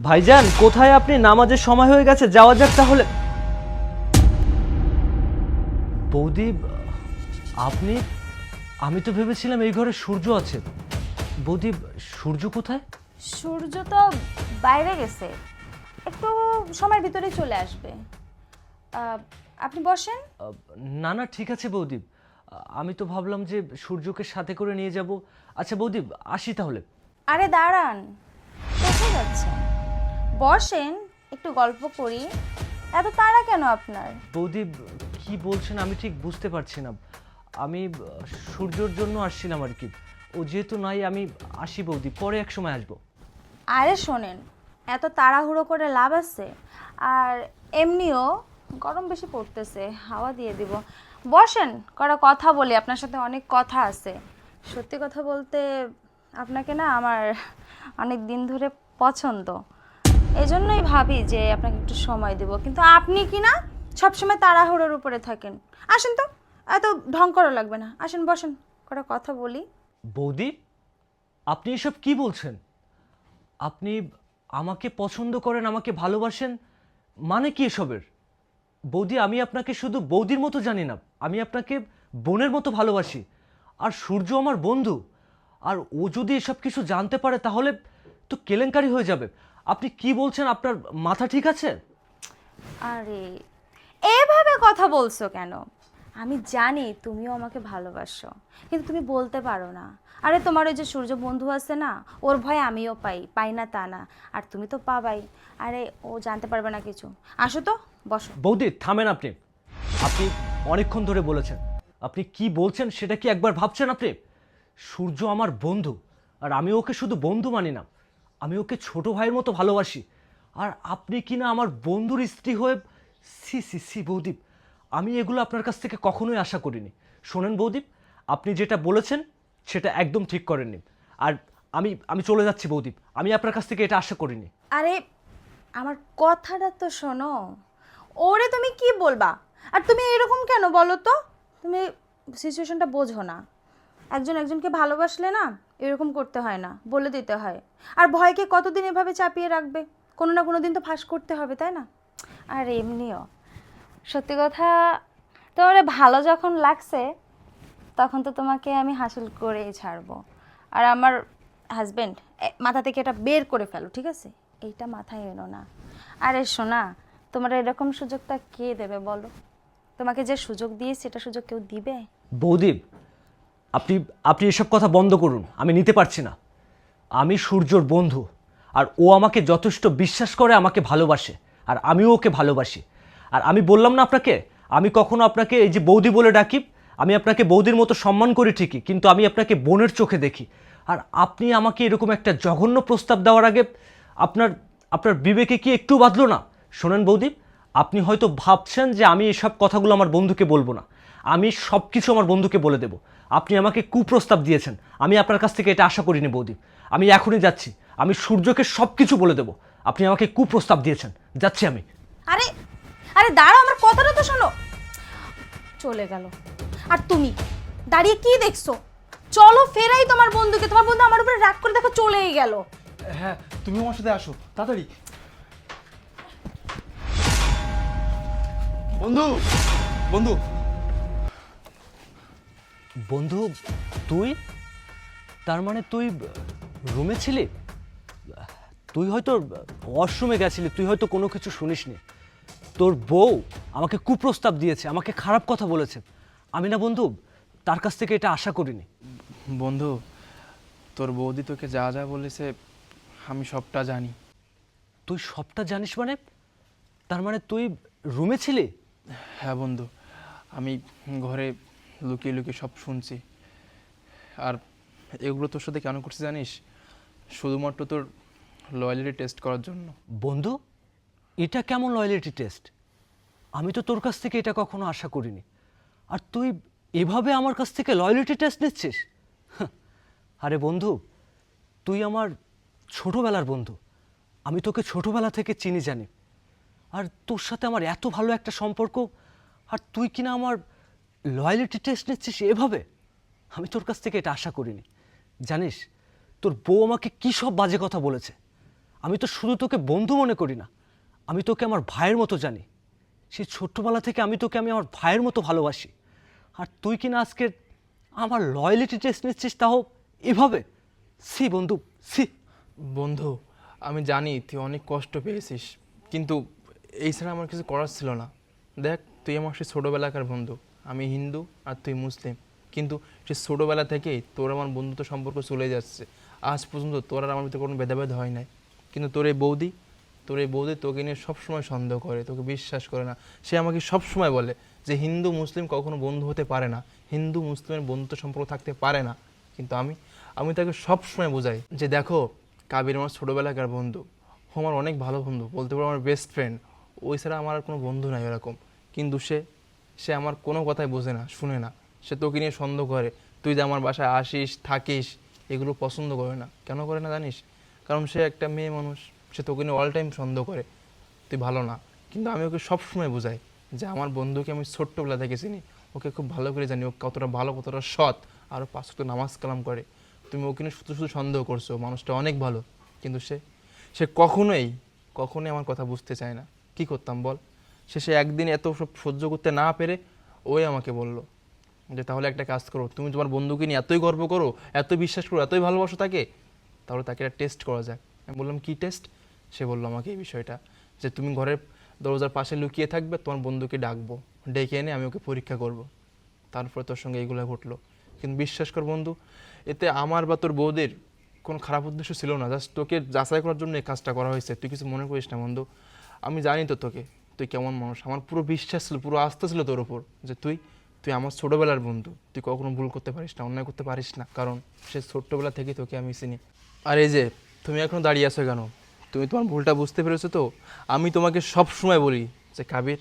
ভাইজান কোথায় আপনি? নামাজের সময় হয়ে গেছে, যাওয়া যাক তাহলে। বৌদি আপনি, আমি তো ভেবেছিলাম এই ঘরে সূর্য আছে। বৌদি সূর্য কোথায়? সূর্য তো বাইরে গেছে, একটু সময়ের ভিতরেই চলে আসবে। আপনি বসেন। না না ঠিক আছে বৌদি, আমি তো ভাবলাম যে সূর্যকে সাথে করে নিয়ে যাব। আচ্ছা বৌদি আসি তাহলে। আরে দাঁড়ান, কোথায় যাচ্ছেন? বসেন, একটু গল্প করি। এত তাড়া কেন আপনার? বৌদি কি বলছেন আমি ঠিক বুঝতে পারছি না। আমি সূর্যর জন্য আসছিলাম আর কি। ও যেহেতু নাই আমি আসি বৌদি, পরে এক সময় আসবো। আরে শোনেন, এত তাড়াহুড়ো করে লাভ আছে? আর এমনিও গরম বেশি পড়তেছে, হাওয়া দিয়ে দিব। বসেন, কটা কথা বলি, আপনার সাথে অনেক কথা আছে। সত্যি কথা বলতে আপনাকে না আমার অনেক দিন ধরে পছন্দ, এজন্যই ভাবি যে আপনাকে একটু সময় দেব, কিন্তু আপনি কি না সবসময় তাড়াহুড়োর উপরে থাকেন। আসেন তো, এত ঢং করা লাগবে না, আসেন বসেন, কটা কথা বলি। বৌদি আপনি এসব কি বলছেন? আপনি আমাকে পছন্দ করেন, আমাকে ভালোবাসেন, মানে কি এসবের? বৌদি আমি আপনাকে শুধু বৌদির মতো জানি না, আমি আপনাকে বোনের মতো ভালোবাসি। আর সূর্য আমার বন্ধু, আর ও যদি এসব কিছু জানতে পারে তাহলে তো কেলেঙ্কারি হয়ে যাবে। আপনি কি বলছেন? আপনার মাথা ঠিক আছে? আরে এভাবে কথা বলছো কেন? আমি জানি তুমিও আমাকে ভালোবাসো, কিন্তু তুমি বলতে পারো না। আরে তোমার ওই যে সূর্য বন্ধু আছে না, ওর ভয় আমিও পাই, পাই না তা না, আর তুমি তো পাবাই। আরে ও জানতে পারবে না কিছু। আসো তো, বসো। বৌদি থামেন আপনি। আপনি অনেকক্ষণ ধরে বলেছেন, আপনি কি বলছেন সেটা কি একবার ভাবছেন আপনি? সূর্য আমার বন্ধু, আর আমি ওকে শুধু বন্ধু মানি না, আমি ওকে ছোট ভাইয়ের মতো ভালোবাসি। আর আপনি কি না আমার বন্ধুর স্ত্রী হয়ে, সি সি সি বৌদীপ, আমি এগুলো আপনার কাছ থেকে কখনোই আশা করিনি। শোনেন বৌদীপ, আপনি যেটা বলেছেন সেটা একদম ঠিক করেননি। আর আমি আমি চলে যাচ্ছি বৌদীপ, আমি আপনার কাছ থেকে এটা আশা করিনি। আরে আমার কথাটা তো শোনো। ওরে তুমি কি বলবা? আর তুমি এরকম কেন বলো তো? তুমি সিচুয়েশনটা বোঝো না। একজন একজনকে ভালোবাসলে না এরকম করতে হয় না, বলে দিতে হয়। আর ভয়কে কতদিন এভাবে চাপিয়ে রাখবে? কোনো না কোনো দিন তো ফাঁস করতে হবে, তাই না? আর এমনিও সত্যি কথা, তোমার ভালো যখন লাগছে তখন তো তোমাকে আমি হাসিল করেই ছাড়বো। আর আমার হাজবেন্ড, মাথা থেকে এটা বের করে ফেলো, ঠিক আছে? এইটা মাথায় এনো না। আরে শোনা, তোমার এরকম সুযোগটা কে দেবে বলো? তোমাকে যে সুযোগ দিয়ে সেটা সুযোগ কেউ দিবে? বৌদীপ আপনি আপনি এসব কথা বন্ধ করুন, আমি নিতে পারছি না। আমি সূর্যর বন্ধু, আর ও আমাকে যথেষ্ট বিশ্বাস করে, আমাকে ভালোবাসে, আর আমিও ওকে ভালোবাসি। আর আমি বললাম না আপনাকে, আমি কখনো আপনাকে এই যে বৌদি বলে ডাকি, আমি আপনাকে বৌদির মতো সম্মান করি ঠিকই, কিন্তু আমি আপনাকে বোনের চোখে দেখি। আর আপনি আমাকে এরকম একটা জঘন্য প্রস্তাব দেওয়ার আগে আপনার আপনার বিবেকে কি একটু বাঁধলো না? শোনেন বৌদি, আপনি হয়তো ভাবছেন যে আমি এসব কথাগুলো আমার বন্ধুকে বলবো না, আমি সব কিছু আমার বন্ধুকে বলে দেব। আপনি আমাকে কুপ্রস্তাব দিয়েছেন, আমি আপনার কাছ থেকে এটা আশা করিনি বৌদি। আমি এখনই যাচ্ছি, আমি সূর্যকে সব কিছু বলে দেব। আপনি আমাকে কুপ্রস্তাব দিয়েছেন, যাচ্ছি আমি। আরে আরে দাঁড়াও, আমার কথাটা তো শোনো। চলে গেল। আর তুমি দাঁড়িয়ে কি দেখছো? চলো ফেরাই তোমার বন্ধুকে। তোমার বন্ধু আমার উপরে রাগ করে দেখো চলেই গেল। হ্যাঁ, তুমি আমার সাথে আসো তাড়াতাড়ি। বন্ধু, বন্ধু, বন্ধু তুই, তার মানে তুই রুমে ছিলি? তুই হয়তো ওয়াশরুমে গেছিলি, তুই হয়তো কোনো কিছু শুনিসনি। তোর বউ আমাকে কুপ্রস্তাব দিয়েছে, আমাকে খারাপ কথা বলেছে। আমি না বন্ধু তার কাছ থেকে এটা আশা করিনি। বন্ধু, তোর বৌদি তোকে যা যা বলেছে আমি সবটা জানি। তুই সবটা জানিস মানে? তার মানে তুই রুমে ছিলি? হ্যাঁ বন্ধু, আমি ঘরে লুকিয়ে লুকিয়ে সব শুনছি। আর এগুলো তোর সাথে কেন করছি জানিস? শুধুমাত্র তোর লয়ালিটি টেস্ট করার জন্য। বন্ধু এটা কেমন লয়্যালিটি টেস্ট? আমি তো তোর কাছ থেকে এটা কখনো আশা করিনি। আর তুই এভাবে আমার কাছ থেকে লয়্যালিটি টেস্ট নিচ্ছিস? হাহ। আরে বন্ধু, তুই আমার ছোটবেলার বন্ধু, আমি তোকে ছোটবেলা থেকে চিনি জানি। আর তোর সাথে আমার এত ভালো একটা সম্পর্ক, আর তুই কিনা আমার লয়্যালিটি টেস্ট নিচ্ছিস এভাবে? আমি তোর কাছ থেকে এটা আশা করিনি। জানিস তোর বউ আমাকে কী সব বাজে কথা বলেছে, আমি তো শুধু তোকে বন্ধু মনে করি না, আমি তোকে আমার ভাইয়ের মতো জানি। সেই ছোট্টবেলা থেকে আমি আমার ভাইয়ের মতো ভালোবাসি। আর তুই কিনা আজকে আমার লয়্যালিটি টেস্ট নিচ্ছিস, তাও এভাবে? সি বন্ধু, সি। বন্ধু, আমি জানি তুই অনেক কষ্ট পেয়েছিস, কিন্তু এই ছাড়া আমার কিছু করার ছিল না। দেখ, তুই আমার সেই ছোটোবেলাকার বন্ধু, আমি হিন্দু আর তুই মুসলিম, কিন্তু সে ছোটোবেলা থেকেই তোর আমার বন্ধুত্ব সম্পর্ক চলে যাচ্ছে। আজ পর্যন্ত তোর আর আমার ভিতরে কোনো ভেদাভেদ হয় নাই। কিন্তু তোর এই বৌদি তোকে নিয়ে সবসময় সন্দেহ করে, তোকে বিশ্বাস করে না। সে আমাকে সবসময় বলে যে হিন্দু মুসলিম কখনো বন্ধু হতে পারে না, হিন্দু মুসলিমের বন্ধুত্ব সম্পর্ক থাকতে পারে না। কিন্তু আমি তাকে সবসময় বোঝাই যে দেখো, কাবির আমার ছোটোবেলাকার বন্ধু, ও আমার অনেক ভালো বন্ধু, বলতে পারো আমার বেস্ট ফ্রেন্ড। ওই ছাড়া আমার আর কোনো বন্ধু নাই এরকম। কিন্তু সে আমার কোনো কথাই বোঝে না, শুনে না। সে তোকে নিয়ে সন্দেহ করে, তুই যে আমার বাসায় আসিস থাকিস এগুলো পছন্দ করে না। কেন করে না জানিস? কারণ সে একটা মেয়ে মানুষ, সে তোকে নিয়ে অল টাইম সন্দেহ করে তুই ভালো না। কিন্তু আমি ওকে সবসময় বোঝাই যে আমার বন্ধুকে আমি ছোট্টবেলা থেকে চিনি, ওকে খুব ভালো করে জানি ও কতটা ভালো, কতটা সৎ, আরও 5 ওয়াক্ত নামাজ কালাম করে। তুমি ওকে নিয়ে শুধু শুধু সন্দেহ করছো, মানুষটা অনেক ভালো। কিন্তু সে কখনোই আমার কথা বুঝতে চায় না। কি করতাম বল? সে একদিন এত সব সহ্য করতে না পেরে ওই আমাকে বলল যে তাহলে একটা কাজ করো, তুমি তোমার বন্ধুকে নিয়ে এতই গর্ব করো, এত বিশ্বাস করো, এতই ভালোবাসো তাকে, তাহলে তাকে একটা টেস্ট করা যাক। আমি বললাম কী টেস্ট? সে বললো আমাকে এই বিষয়টা যে তুমি ঘরের দরজার পাশে লুকিয়ে থাকবে, তোমার বন্ধুকে ডাকবো, ডেকে এনে আমি ওকে পরীক্ষা করব। তারপরে তোর সঙ্গে এইগুলো ঘটলো। কিন্তু বিশ্বাস কর বন্ধু, এতে আমার বা তোর বৌদির কোনো খারাপ উদ্দেশ্য ছিল না, জাস্ট তোকে যাচাই করার জন্য এই কাজটা করা হয়েছে। তুই কিছু মনে করিস না বন্ধু, আমি জানি তো তুই কেমন মানুষ। আমার পুরো বিশ্বাস ছিল, পুরো আস্থা ছিল তোর ওপর যে তুই আমার ছোটোবেলার বন্ধু, তুই কখনো ভুল করতে পারিস না, অন্যায় করতে পারিস না, কারণ সে ছোট্টবেলা থেকেই তোকে আমি চিনি। আর এই যে তুমি এখনও দাঁড়িয়ে আছো কেন? তুমি তোমার ভুলটা বুঝতে পেরেছো তো? আমি তোমাকে সব সময় বলি যে কাবির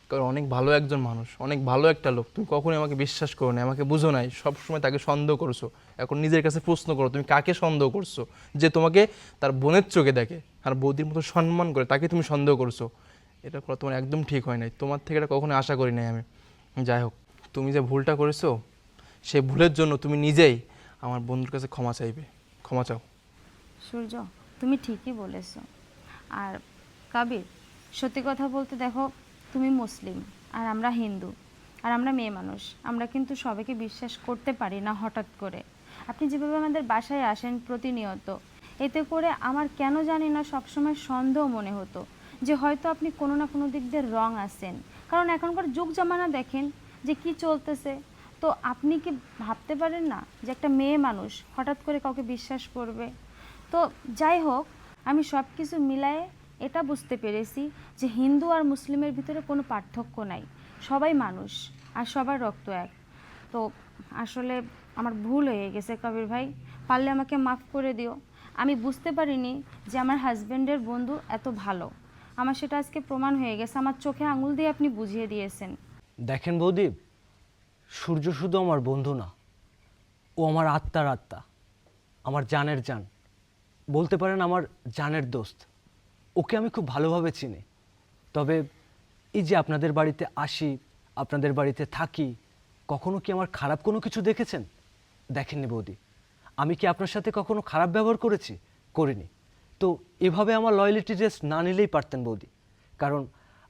কারণ অনেক ভালো একজন মানুষ, অনেক ভালো একটা লোক, তুমি কখনোই আমাকে বিশ্বাস করো না, আমাকে বুঝো নাই, সবসময় তাকে সন্দেহ করছো। এখন নিজের কাছে প্রশ্ন করো, তুমি কাকে সন্দেহ করছো? যে তোমাকে তার বোনের চোখে দেখে আর বৌদির মতো সম্মান করে, তাকে তুমি সন্দেহ করছো। এটা করা তোমার একদম ঠিক হয় নাই, তোমার থেকে এটা কখনো আশা করি নাই আমি। যাই হোক, তুমি যে ভুলটা করেছো সেই ভুলের জন্য তুমি নিজেই আমার বন্ধুর কাছে ক্ষমা চাইবে, ক্ষমা চাও। সূর্য, তুমি ঠিকই বলেছো। আর কাবির, সত্যি কথা বলতে দেখো, তুমি মুসলিম আর আমরা হিন্দু, আর আমরা মেয়ে মানুষ, আমরা কিন্তু সবাইকে বিশ্বাস করতে পারি না হঠাৎ করে। আপনি যেভাবে আমাদের বাসায় আসেন প্রতিনিয়ত, এতে করে আমার কেন জানি না সবসময় সন্দেহ মনে হতো যে হয়তো আপনি কোনো না কোনো দিক দিয়ে রং আছেন। কারণ এখনকার যুগ জামানা দেখেন যে কি চলতেছে। তো আপনি কি ভাবতে পারেন না যে একটা মেয়ে মানুষ হঠাৎ করে কাউকে বিশ্বাস করবে? তো যাই হোক, আমি সব কিছু মিলায়ে এটা বুঝতে পেরেছি যে হিন্দু আর মুসলিমের ভিতরে কোনো পার্থক্য নাই, সবাই মানুষ আর সবার রক্ত এক। তো আসলে আমার ভুল হয়ে গেছে কবির ভাই, পারলে আমাকে মাফ করে দিও। আমি বুঝতে পারিনি যে আমার হাজব্যান্ডের বন্ধু এত ভালো। আমার সেটা আজকে প্রমাণ হয়ে গেছে, আমার চোখে আঙুল দিয়ে আপনি বুঝিয়ে দিয়েছেন। দেখেন বৌদি, সূর্য শুধু আমার বন্ধু না, ও আমার আত্মার আত্মা, আমার জানের জান, বলতে পারেন আমার জানের দোস্ত। ওকে আমি খুব ভালোভাবে চিনি। তবে এই যে আপনাদের বাড়িতে আসি, আপনাদের বাড়িতে থাকি, কখনো কি আমার খারাপ কোনো কিছু দেখেছেন? দেখেননি বৌদি। আমি কি আপনার সাথে কখনো খারাপ ব্যবহার করেছি? করিনি। তো এভাবে আমার লয়্যালিটি টেস্ট না নিলেই পারতেন বৌদি, কারণ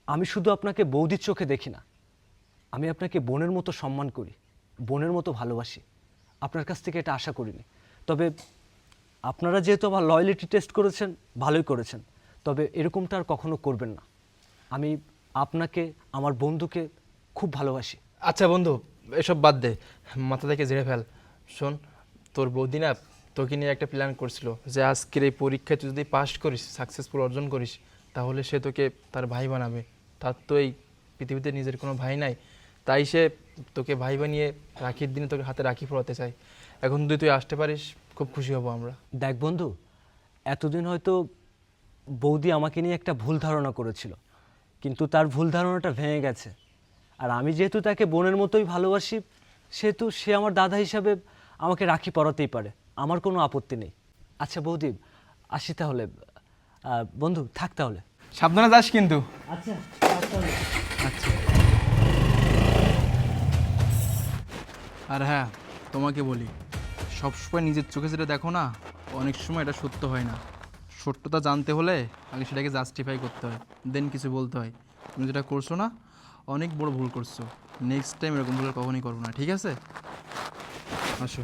আমি শুধু আপনাকে বৌদির চোখে দেখি না, আমি আপনাকে বোনের মতো সম্মান করি, বোনের মতো ভালোবাসি। আপনার কাছ থেকে এটা আশা করিনি। তবে আপনারা যেহেতু আমার লয়্যালিটি টেস্ট করেছেন, ভালোই করেছেন, তবে এরকমটা আর কখনো করবেন না। আমি আপনাকে, আমার বন্ধুকে খুব ভালোবাসি। আচ্ছা বন্ধু, এসব বাদ দে, মাথা থেকে ঝেড়ে ফেল। শোন, তোর বৌদি না তোকে নিয়ে একটা প্ল্যান করছিল যে আজকের এই পরীক্ষায় তুই যদি পাস করিস, সাকসেসফুল অর্জন করিস, তাহলে সে তোকে তার ভাই বানাবে। তার তো এই পৃথিবীতে নিজের কোনো ভাই নাই, তাই সে তোকে ভাই বানিয়ে রাখির দিনে তোকে হাতে রাখি পরাতে চাই। এখন যদি তুই আসতে পারিস খুব খুশি হব আমরা। দেখ বন্ধু, এতদিন হয়তো বৌদি আমাকে নিয়ে একটা ভুল ধারণা করেছিল, কিন্তু তার ভুল ধারণাটা ভেঙে গেছে। আর আমি যেহেতু তাকে বোনের মতোই ভালোবাসি, সেহেতু সে আমার দাদা হিসাবে আমাকে রাখি পরাতেই পারে, আমার কোনো আপত্তি নেই। আচ্ছা বৌদি, আসি তাহলে। বন্ধু থাক তাহলে। সাবধানে যাস কিন্তু। আচ্ছা আচ্ছা। আর হ্যাঁ, তোমাকে বলি, সবসময় নিজের চোখে যেটা দেখো না, অনেক সময় এটা সত্য হয় না। সত্যতা জানতে হলে আগে সেটাকে জাস্টিফাই করতে হয়, দেন কিছু বলতে হয়। তুমি যেটা করছো না, অনেক বড় ভুল করছো। নেক্সট টাইম এরকম ভুল আর কখনোই করবো না, ঠিক আছে? আসো।